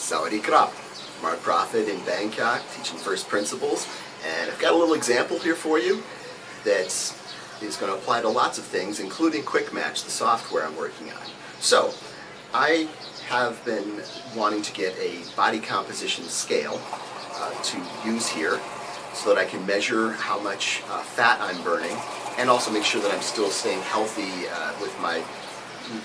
Sawadee krap. I'm our prophet in Bangkok, teaching first principles, and I've got a little example here for you that is going to apply to lots of things, including Quick Match, the software I'm working on. So, I have been wanting to get a body composition scale to use here so that I can measure how much fat I'm burning and also make sure that I'm still staying healthy with my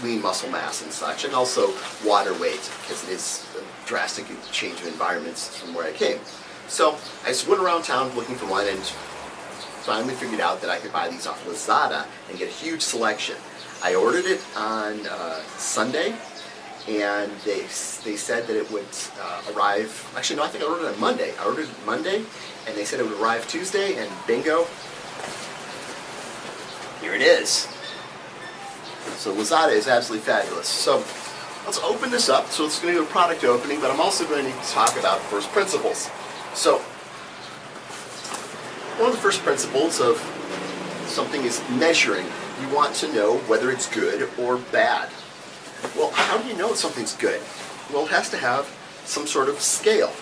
lean muscle mass and such, and also water weight, because it is a drastic change of environments from where I came. So I just went around town looking for one and finally figured out that I could buy these off Lazada and get a huge selection. I ordered it on Sunday, and they said that it would arrive, actually no, I think I ordered it on Monday. I ordered it Monday, and they said it would arrive Tuesday, and bingo, here it is. So Lazada is absolutely fabulous. So let's open this up. So it's going to do a product opening, but I'm also going to talk about first principles. So one of the first principles of something is measuring. You want to know whether it's good or bad. Well, how do you know something's good? Well, it has to have some sort of scale,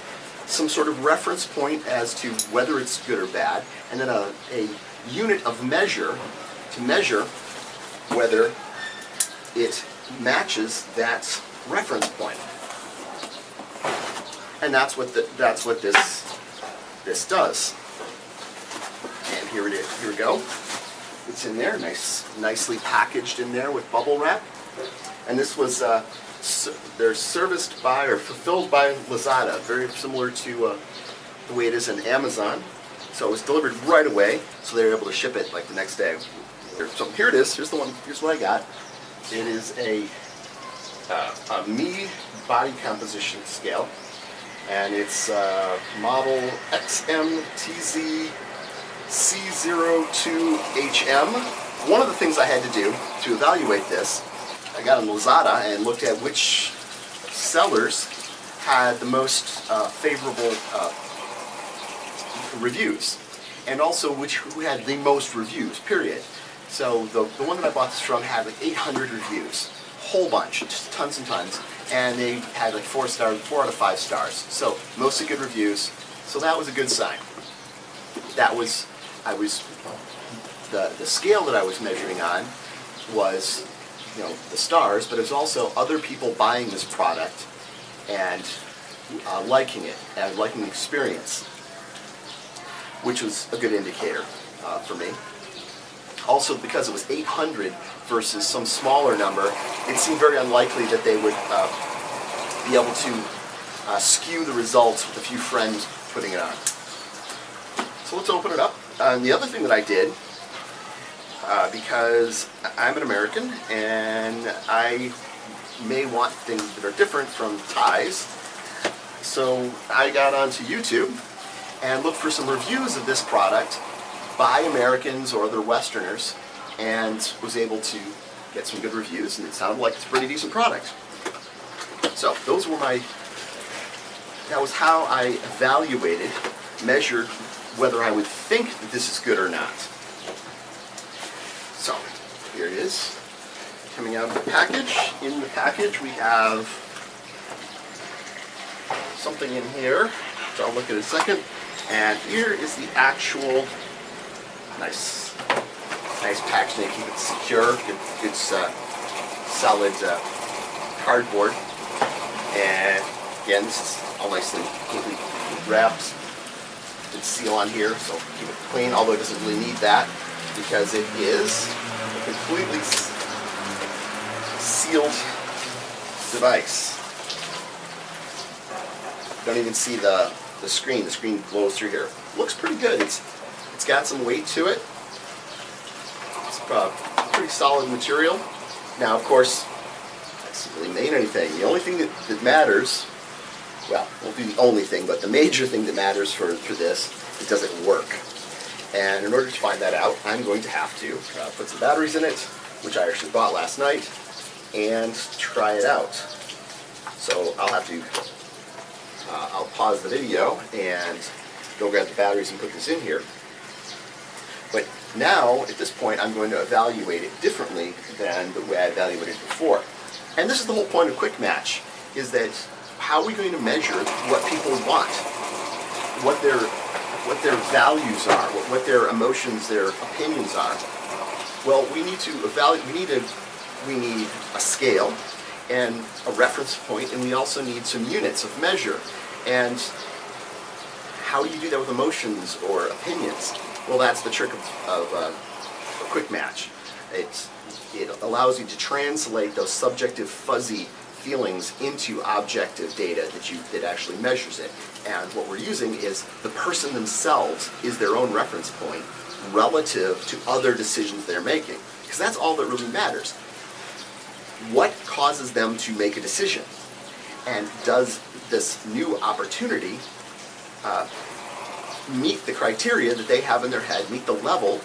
some sort of reference point as to whether it's good or bad, and then a unit of measure to measure whether it matches that reference point. And that's what this does. And here it is. Here we go. It's in there, nicely packaged in there with bubble wrap. And this was they're serviced by or fulfilled by Lazada, very similar to the way it is in Amazon. So it was delivered right away, so they were able to ship it like the next day. So here it is. Here's the one. Here's what I got. It is a me body composition scale, and it's model XMTZ C02HM. One of the things I had to do to evaluate this, I got on Lazada and looked at which sellers had the most favorable reviews, and also who had the most reviews, period. So the one that I bought this from had like 800 reviews, whole bunch, just tons and tons, and they had like 4 out of 5 stars. So mostly good reviews. So that was a good sign. The scale that I was measuring on was, the stars, but it was also other people buying this product and liking it and liking the experience, which was a good indicator for me. Also, because it was 800 versus some smaller number, it seemed very unlikely that they would be able to skew the results with a few friends putting it on. So let's open it up. And the other thing that I did, because I'm an American and I may want things that are different from Thais, so I got onto YouTube and looked for some reviews of this product by Americans or other Westerners, and was able to get some good reviews, and it sounded like it's a pretty decent product. So that was how I evaluated, measured whether I would think that this is good or not. So here it is, coming out of the package. In the package we have something in here, which I'll look at in a second, and here is the actual nice packaging to keep it secure, good solid cardboard. And again, this is all nicely completely wrapped. Good seal on here, so keep it clean, although it doesn't really need that because it is a completely sealed device. Don't even see the screen. The screen blows through here. Looks pretty good. It's got some weight to it. It's pretty solid material. Now, of course, that doesn't really mean anything. The only thing that matters, well, won't be the only thing, but the major thing that matters for this, it doesn't work. And in order to find that out, I'm going to have to put some batteries in it, which I actually bought last night, and try it out. So I'll have to, I'll pause the video and go grab the batteries and put this in here. But now, at this point, I'm going to evaluate it differently than the way I evaluated it before. And this is the whole point of Quick Match, is that how are we going to measure what people want, what their values are, what their emotions, their opinions are? Well, we need to evaluate. We need a scale and a reference point, and we also need some units of measure. And how do you do that with emotions or opinions? Well, that's the trick of a quick match. It allows you to translate those subjective, fuzzy feelings into objective data that actually measures it. And what we're using is the person themselves is their own reference point relative to other decisions they're making. Because that's all that really matters. What causes them to make a decision? And does this new opportunity meet the criteria that they have in their head, meet the level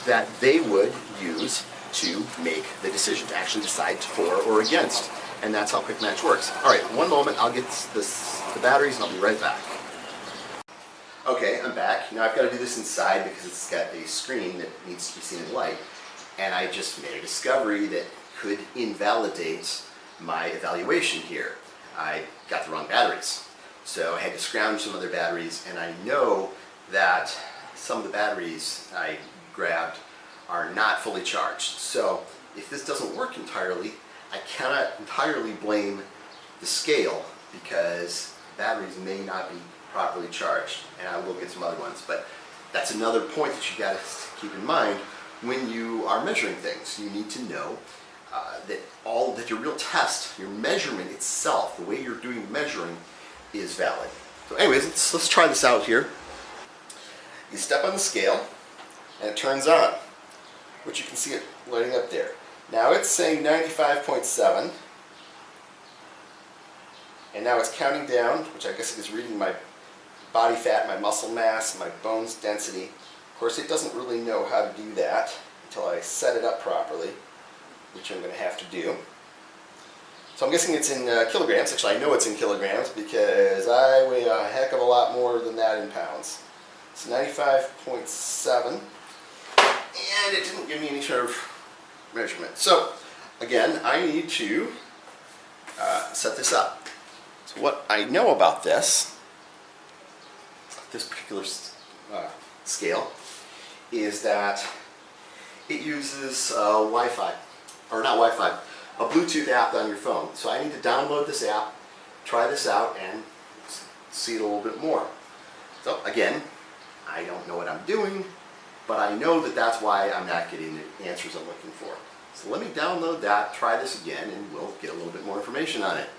that they would use to make the decision, to actually decide for or against? And that's how Quick Match works. All right, one moment, I'll get the batteries and I'll be right back. Okay, I'm back. Now I've got to do this inside because it's got a screen that needs to be seen in light. And I just made a discovery that could invalidate my evaluation here. I got the wrong batteries. So I had to scrounge some other batteries, and I know that some of the batteries I grabbed are not fully charged. So if this doesn't work entirely, I cannot entirely blame the scale because batteries may not be properly charged, and I will get some other ones. But that's another point that you got to keep in mind when you are measuring things. You need to know that your real test, your measurement itself, the way you're doing measuring, is valid. So anyways, let's try this out here. You step on the scale and it turns on, which you can see it lighting up there. Now it's saying 95.7, and now it's counting down, which I guess it is reading my body fat, my muscle mass, my bones density. Of course, it doesn't really know how to do that until I set it up properly, which I'm going to have to do. So I'm guessing it's in kilograms. Actually, I know it's in kilograms because I weigh a heck of a lot more than that in pounds. It's 95.7, and it didn't give me any sort of measurement. So again, I need to set this up. So what I know about this particular scale is that it uses Wi-Fi, or not Wi-Fi, a Bluetooth app on your phone. So I need to download this app, try this out, and see it a little bit more. So again, I don't know what I'm doing, but I know that that's why I'm not getting the answers I'm looking for. So let me download that, try this again, and we'll get a little bit more information on it.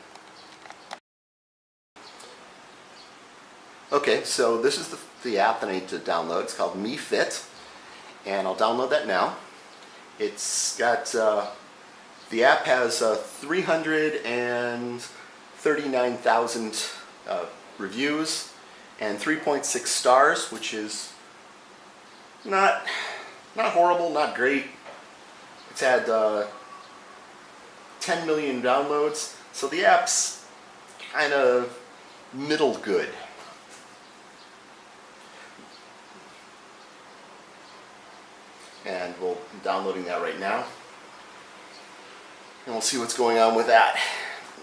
Okay, so this is the app that I need to download. It's called MeFit, and I'll download that now. It's got, the app has 339,000 reviews and 3.6 stars, which is not horrible, not great. It's had 10 million downloads, so the app's kind of middle good. And we'll be downloading that right now. And we'll see what's going on with that.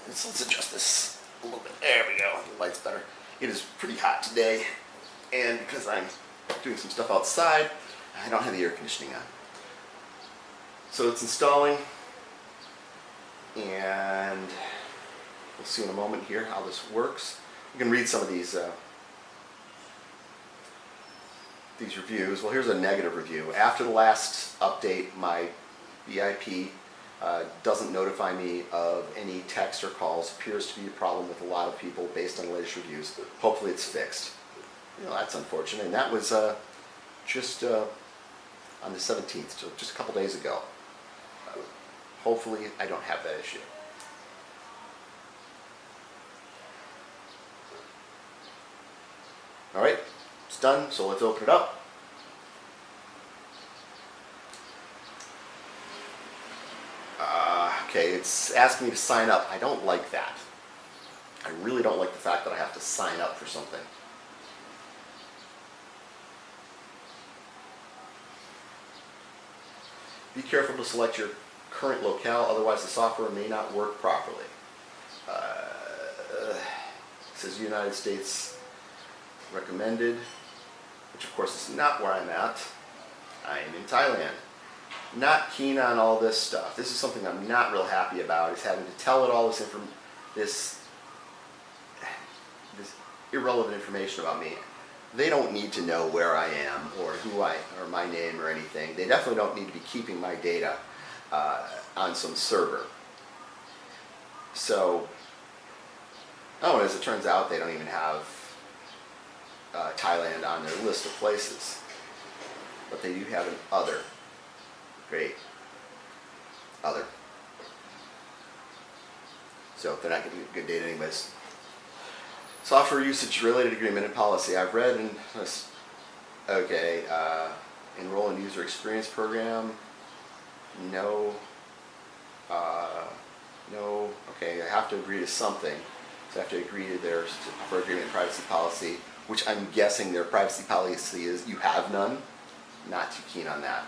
Let's adjust this a little bit. There we go. The light's better. It is pretty hot today, and because I'm doing some stuff outside, I don't have the air conditioning on. So it's installing, and we'll see in a moment here how this works. You can read some of these reviews. Well, here's a negative review. After the last update, my VIP doesn't notify me of any text or calls. Appears to be a problem with a lot of people based on the latest reviews. Hopefully it's fixed. You know, that's unfortunate. And that was just on the 17th, so just a couple days ago. Hopefully I don't have that issue. All right, it's done, so let's open it up. Okay, it's asking me to sign up. I don't like that. I really don't like the fact that I have to sign up for something. Be careful to select your current locale, otherwise the software may not work properly. says United States recommended, which of course is not where I'm at. I'm in Thailand. Not keen on all this stuff. This is something I'm not real happy about, is having to tell it all this irrelevant information about me. They don't need to know where I am or or my name or anything. They definitely don't need to be keeping my data on some server. So, oh, and as it turns out, they don't even have Thailand on their list of places. But they do have an other. Great. Other. So they're not getting good data anyways. Software usage related agreement and policy. I've read in this. Okay. Enroll in user experience program. No. No. Okay. I have to agree to something. So I have to agree to their for agreement and privacy policy, which I'm guessing their privacy policy is you have none. Not too keen on that.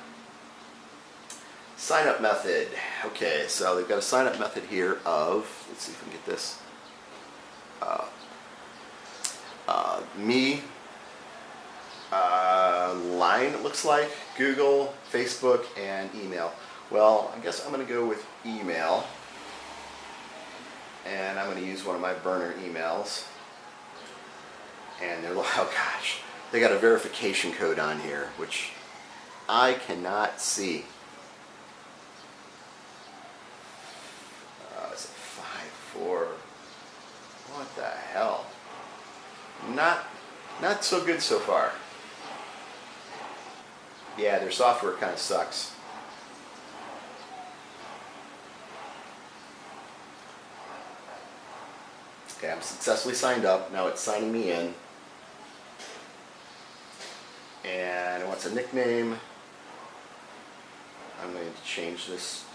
Sign up method. Okay, so they've got a sign up method here of, let's see if we can get this. Me, line it looks like, Google, Facebook, and email. Well, I guess I'm going to go with email. And I'm going to use one of my burner emails. And they're like, oh gosh, they got a verification code on here, which I cannot see. It's a 5-4. What the hell? Not so good so far. Yeah, their software kind of sucks. Okay, I'm successfully signed up. Now it's signing me in. And it wants a nickname. I'm going to change this.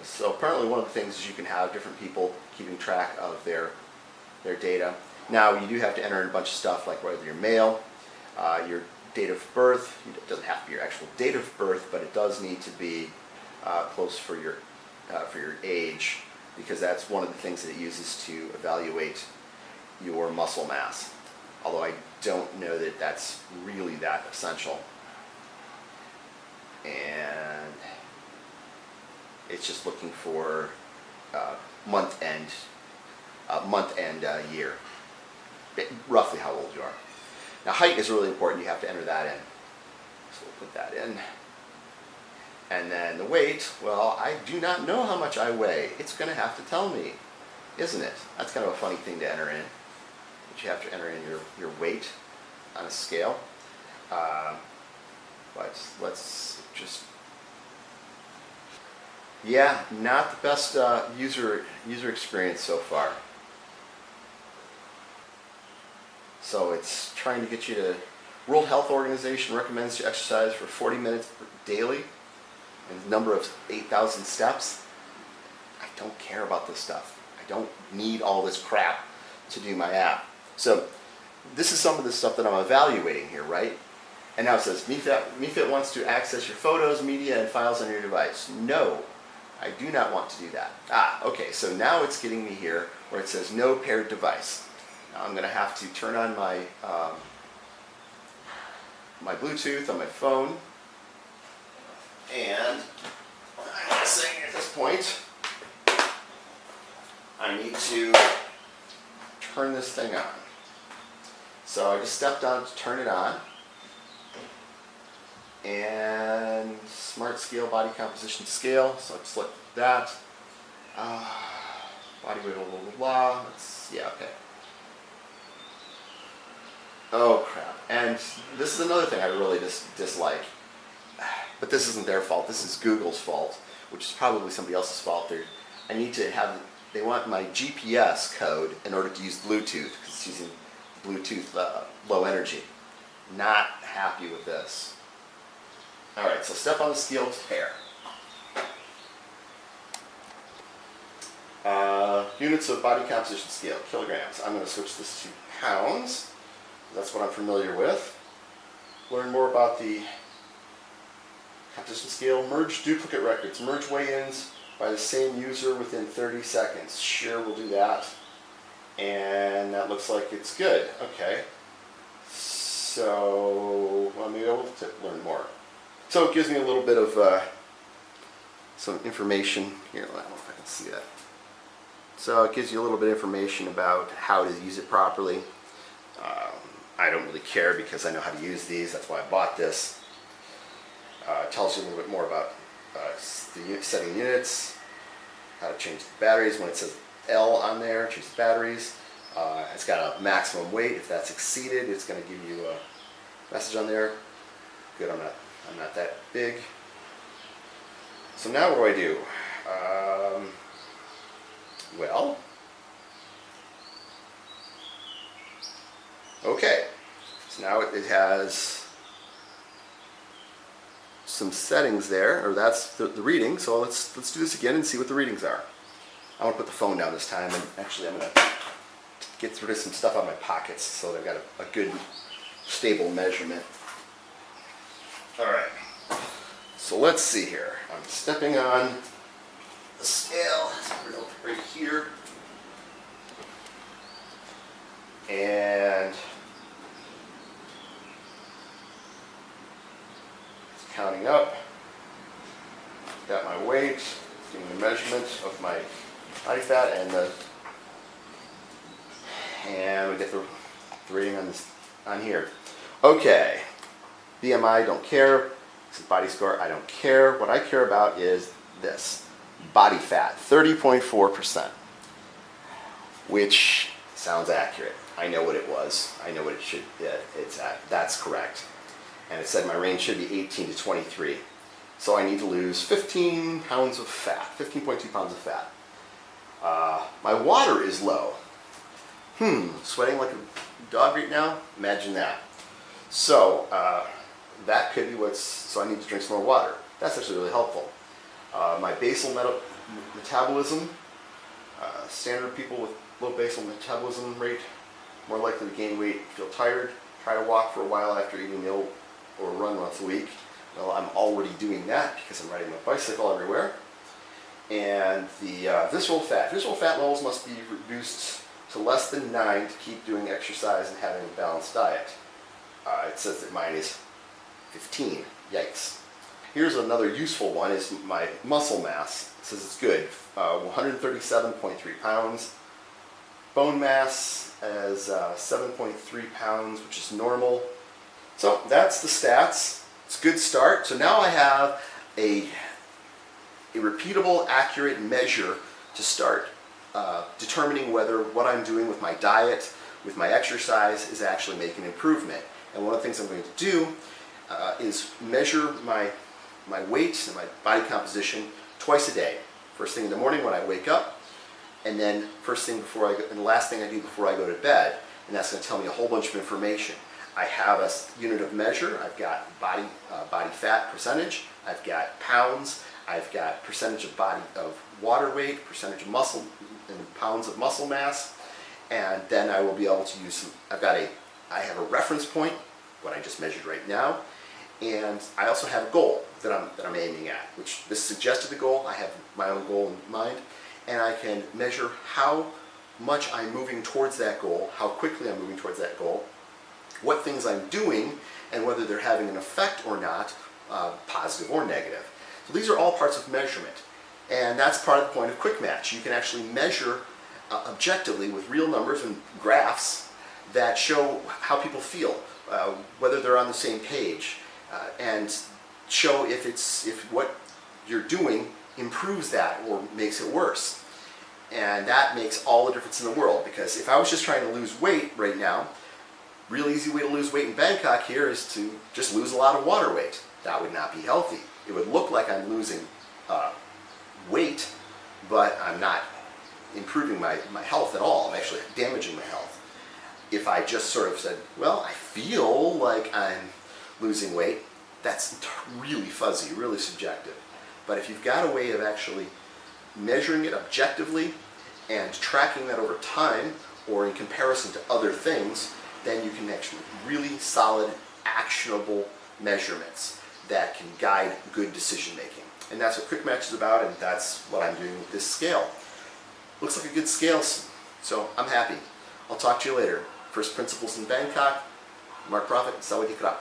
So apparently one of the things is you can have different people keeping track of their data. Now you do have to enter in a bunch of stuff like whether you're male, your date of birth. It doesn't have to be your actual date of birth, but it does need to be close for your age, because that's one of the things that it uses to evaluate your muscle mass. Although I don't know that that's really that essential. And it's just looking for month and year, roughly how old you are. Now height is really important. You have to enter that in. So we'll put that in. And then the weight, well, I do not know how much I weigh. It's going to have to tell me, isn't it? That's kind of a funny thing to enter in. But you have to enter in your weight on a scale. But let's just... Yeah, not the best user experience so far. So it's trying to get you to... World Health Organization recommends you exercise for 40 minutes daily and a number of 8,000 steps. I don't care about this stuff. I don't need all this crap to do my app. So this is some of the stuff that I'm evaluating here, right? And now it says, MeFit wants to access your photos, media, and files on your device. No, I do not want to do that. Okay, so now it's getting me here where it says no paired device. Now I'm going to have to turn on my my Bluetooth on my phone, and I'm saying at this point I need to turn this thing on. So I just stepped on it to turn it on, and smart scale, body composition scale, so I select that, body weight, blah blah blah blah. Yeah, okay. Oh crap. And this is another thing I really dislike. But this isn't their fault. This is Google's fault, which is probably somebody else's fault. I need to have, they want my GPS code in order to use Bluetooth, because it's using Bluetooth low energy. Not happy with this. Alright, so step on the scale to pair. Units of body composition scale, kilograms. I'm going to switch this to pounds. That's what I'm familiar with. Learn more about the composition scale. Merge duplicate records. Merge weigh-ins by the same user within 30 seconds. Sure, we'll do that. And that looks like it's good. Okay. So, well, maybe I'll learn more. So it gives me a little bit of some information. Here, I don't know if I can see that. So it gives you a little bit of information about how to use it properly. I don't really care because I know how to use these. That's why I bought this. It tells you a little bit more about the setting units, how to change the batteries. When it says L on there, change the batteries. It's got a maximum weight. If that's exceeded, it's going to give you a message on there. Good, I'm not that big. So now what do? Well, okay. So now it has some settings there, or that's the reading. So let's do this again and see what the readings are. I want to put the phone down this time, and actually I'm going to get rid of some stuff out of my pockets so they've got a good, stable measurement. All right. So let's see here. I'm stepping on the scale right here, and it's counting up. Got my weight, getting the measurement of my body fat, and we get the reading on here. Okay, BMI, don't care. This is body score, I don't care. What I care about is this. Body fat, 30.4%, which sounds accurate. I know what it was. I know what it should be. It's at. That's correct. And it said my range should be 18 to 23. So I need to lose 15 pounds of fat, 15.2 pounds of fat. My water is low. Sweating like a dog right now? Imagine that. So that could be so I need to drink some more water. That's actually really helpful. My basal metabolism, standard people with low basal metabolism rate, more likely to gain weight, feel tired, try to walk for a while after eating a meal or run once a week. Well, I'm already doing that because I'm riding my bicycle everywhere. And the visceral fat levels must be reduced to less than 9 to keep doing exercise and having a balanced diet. It says that mine is 15. Yikes. Here's another useful one, is my muscle mass. It says it's good, 137.3 pounds. Bone mass is 7.3 pounds, which is normal. So that's the stats. It's a good start. So now I have a repeatable, accurate measure to start determining whether what I'm doing with my diet, with my exercise, is actually making an improvement. And one of the things I'm going to do is measure my weight and my body composition twice a day. First thing in the morning when I wake up, and then and the last thing I do before I go to bed. And that's going to tell me a whole bunch of information. I have a unit of measure. I've got body fat percentage. I've got pounds. I've got percentage of water weight, percentage of muscle, and pounds of muscle mass. And then I will be able to use I have a reference point, what I just measured right now. And I also have a goal that I'm aiming at, which this suggested the goal. I have my own goal in mind, and I can measure how much I'm moving towards that goal, how quickly I'm moving towards that goal, what things I'm doing, and whether they're having an effect or not, positive or negative. So these are all parts of measurement, and that's part of the point of Quick Match. You can actually measure objectively with real numbers and graphs that show how people feel, whether they're on the same page, and show if what you're doing improves that or makes it worse. And that makes all the difference in the world, because if I was just trying to lose weight right now, real easy way to lose weight in Bangkok here is to just lose a lot of water weight. That would not be healthy. It would look like I'm losing weight, but I'm not improving my health at all. I'm actually damaging my health. If I just sort of said, well, I feel like I'm losing weight, that's really fuzzy, really subjective. But if you've got a way of actually measuring it objectively and tracking that over time or in comparison to other things, then you can actually really solid, actionable measurements that can guide good decision making. And that's what quick match is about, and that's what I'm doing with this scale. Looks like a good scale, so I'm happy. I'll talk to you later. First principles in Bangkok. Mark Profit, Sawadee Krap.